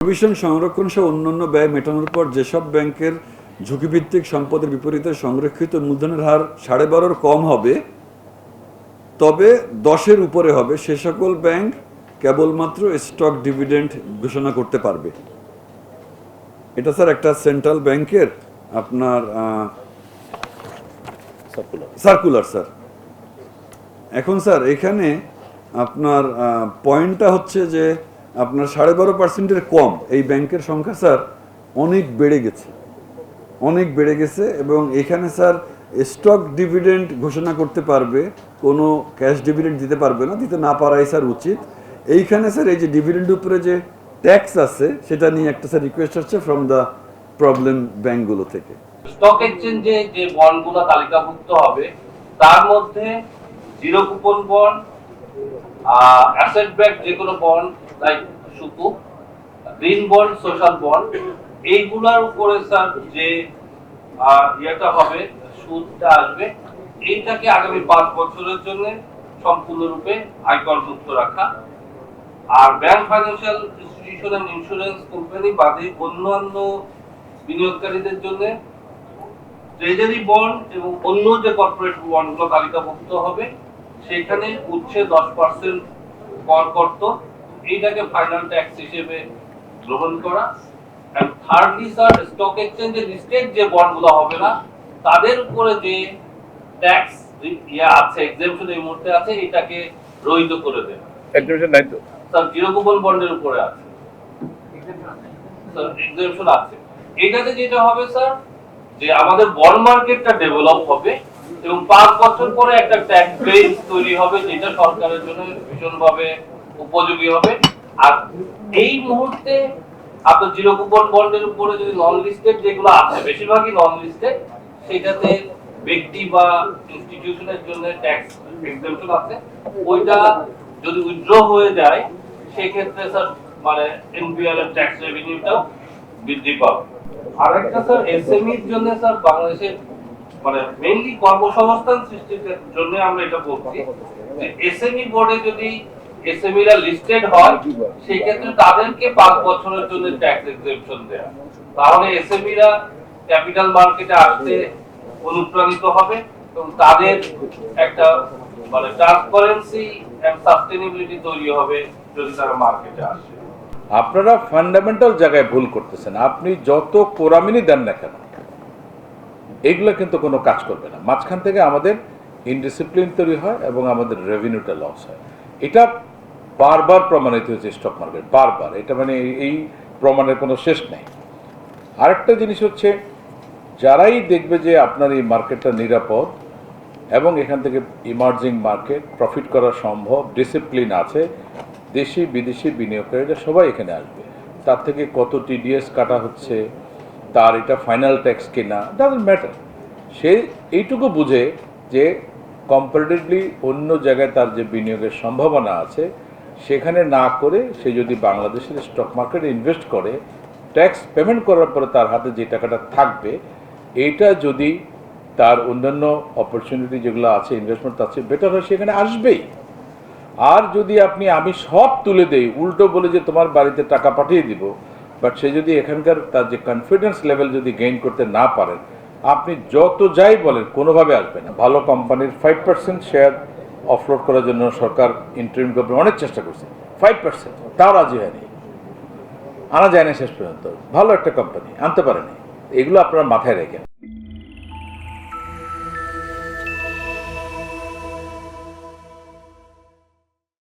Provision সংরক্ষণ সহ অন্যান্য ব্যয় মেটানোর পর যেসব ব্যাংকের ঝুঁকিভিত্তিক সম্পদের বিপরীতে সংরক্ষিত মূলধনের হার 12.5-এর কম হবে, তবে 10-এর উপরে হবে, সে সকল ব্যাংক কেবলমাত্র স্টক ডিভিডেন্ড ঘোষণা করতে পারবে। এটা স্যার একটা সেন্ট্রাল ব্যাংকের আপনার সার্কুলার স্যার। এখন স্যার এখানে আপনার পয়েন্টটা হচ্ছে যে আপনার 12.5%-এর কম এই ব্যাংকের সংখ্যা স্যার অনেক বেড়ে গেছে এবং এখানে স্যার স্টক ডিভিডেন্ড ঘোষণা করতে পারবে, কোনো ক্যাশ ডিভিডেন্ড দিতে পারবে না, দিতে না পারাই স্যার উচিত। এইখানে স্যার এই যে ডিভিডেন্ডের উপরে যে ট্যাক্স আছে সেটা নিয়ে একটা স্যার রিকোয়েস্ট হচ্ছে ফ্রম দ্য প্রবলেম ব্যাংকগুলো থেকে। স্টক এক্সচেঞ্জে যে বন্ডগুলো তালিকাভুক্ত হবে তার মধ্যে zero coupon bond, asset back যে কোনো bond like sukuk, green bond, social bond, এইগুলোর উপরে স্যার যে ইয়েটা হবে, সুদটা আসবে, এইটাকে আগামী 5 বছরের জন্য সম্পূর্ণরূপে আয়কর মুক্ত রাখা। আর bank, financial institution and insurance company বাদে অন্যান্য বিনিয়োগকারীদের জন্য ট্রেজারি বন্ড এবং অন্য যে কর্পোরেট বন্ডগুলো তালিকাভুক্ত হবে সেখানে উচ্ছে 10% কর করত, এইটাকে ফাইনাল ট্যাক্স হিসেবে গ্রহণ করা। এন্ড থার্ডলি স্যার, স্টক এক্সচেঞ্জে লিস্টেড যে বন্ডগুলো হবে না তাদের উপরে যে ট্যাক্স আছে, এক্সেম্পশন এই মুহূর্তে আছে, এটাকে রহিত করে দেবে। এক্সেম্পশন নাই তো স্যার, জিরো কুপন বন্ডের উপরে আছে স্যার, এক্সেম্পশন আছে। এটাতে যেটা হবে স্যার, যে আমাদের বন্ড মার্কেটটা ডেভেলপ হবে এবং 5 বছর পরে একটা ট্যাক্স বেস তৈরি হবে যেটা সরকারের জন্য ভীষণভাবে উপযোগী হবে। আর এই মুহূর্তে আপনার জিরো কুপন বন্ডের উপরে যদি নন লিস্টেড যেগুলো আছে, বেশিরভাগই নন লিস্টেড, সেটাতে ব্যক্তি বা ইনস্টিটিউশনের জন্য ট্যাক্স এক্সেম্পশন আছে। ওইটা যদি উইথড্র হয়ে যায় সেক্ষেত্রে স্যার মানে এনপিআর এর ট্যাক্স রেভিনিউটাও বৃদ্ধি পাবে। আর একটা স্যার, এসএমইর জন্য স্যার বাংলাদেশের মানে মেইনলি কর্মসংস্থান সৃষ্টির জন্য আমরা এটা বলছি যে এসএমই বোর্ডে যদি এসএমইরা লিস্টেড হয় সেই ক্ষেত্রে তাদেরকে 5 বছরের জন্য ট্যাক্স এক্সেম্পশন দেয়া, তাহলে এসএমইরা ক্যাপিটাল মার্কেটে আসতে অনুপ্রাণিত হবে এবং তাদের একটা মানে ট্রান্সপারেন্সি এন্ড সাস্টেইনেবিলিটি তৈরি হবে যদি তারা মার্কেটে আসে। আপনারা ফান্ডামেন্টাল জায়গায় ভুল করতেছেন। আপনি যত কোরামিনি দেন না কেন এগুলো কিন্তু কোনো কাজ করবে না। মাঝখান থেকে আমাদের ইনডিসিপ্লিন তৈরি হয় এবং আমাদের রেভিনিউটা লস হয়। এটা বারবার প্রমাণিত হয়েছে স্টক মার্কেট, বারবার। এটা মানে এই প্রমাণের কোনো শেষ নেই। আরেকটা জিনিস হচ্ছে, যারাই দেখবে যে আপনার এই মার্কেটটা নিরাপদ এবং এখান থেকে ইমার্জিং মার্কেট, প্রফিট করা সম্ভব, ডিসিপ্লিন আছে, দেশি বিদেশি বিনিয়োগকারীরা সবাই এখানে আসবে। তার থেকে কত টিডিএস কাটা হচ্ছে, তার এটা ফাইনাল ট্যাক্স কিনা, ডাজন্ট ম্যাটার। সে এইটুকু বুঝে যে কম্পারেটিভলি অন্য জায়গায় তার যে বিনিয়োগের সম্ভাবনা আছে সেখানে না করে সে যদি বাংলাদেশের স্টক মার্কেটে ইনভেস্ট করে, ট্যাক্স পেমেন্ট করার পরে তার হাতে যে টাকাটা থাকবে, এইটা যদি তার অন্যান্য অপরচুনিটি যেগুলো আছে, ইনভেস্টমেন্ট আছে, বেটার হয়, সেখানে আসবেই। আর যদি আমি সব তুলে দেই, উল্টো বলে যে তোমার বাড়িতে টাকা পাঠিয়ে দিব, বাট সে যদি এখানকার তার যে কনফিডেন্স লেভেল যদি গেইন করতে না পারেন, আপনি যত যাই বলেন কোনোভাবে আসবে না। ভালো কোম্পানির 5% শেয়ার অফলোড করার জন্য সরকার, ইন্টারিম গভর্নমেন্ট অনেক চেষ্টা করছে, 5% তাও রাজি হয়নি, আনা যায় না শেষ পর্যন্ত। ভালো একটা কোম্পানি আনতে পারেনি। এগুলো আপনারা মাথায় রেখেন।